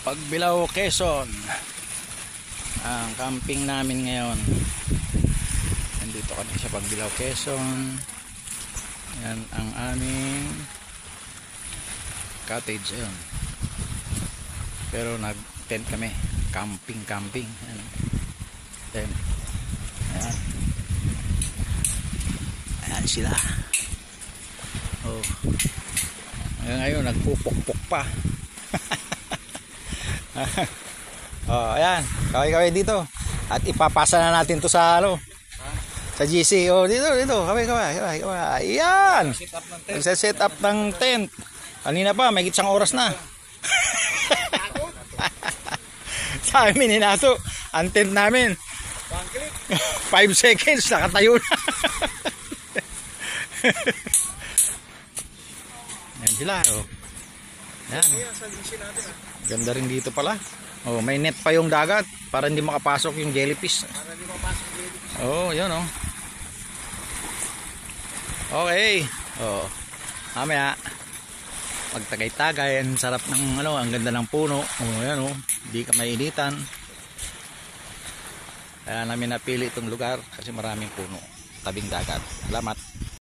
Pagbilao, Quezon. Ang camping namin ngayon. Nandito kami sa Pagbilao, Quezon. Yan ang aming cottage. Ayun. Pero nag-tent kami. Camping. Ayan. Ayan. Ayan sila. Oh. Ngayon nagpupukpok pa. Oh, ayan. Kaway dito. At ipapasa na natin to sa sa GC. Oh, dito. Kaway. Ayan. Set up ng tent. Kanina pa, may isang oras na. Sa amin hinato ang tent namin. 5 seconds nakatayo na. Yan sila, oh. Yan. Ganda rin dito pala. Oh, may net pa yung dagat para hindi makapasok yung jellyfish. Oh, yun oh. Okay. Oh. Mamaya magtagay-tagay, ang sarap ng ang ganda ng puno. Oh, yan oh. Hindi ka mainitan. Kaya namin napili itong lugar kasi maraming puno, tabing dagat. Salamat.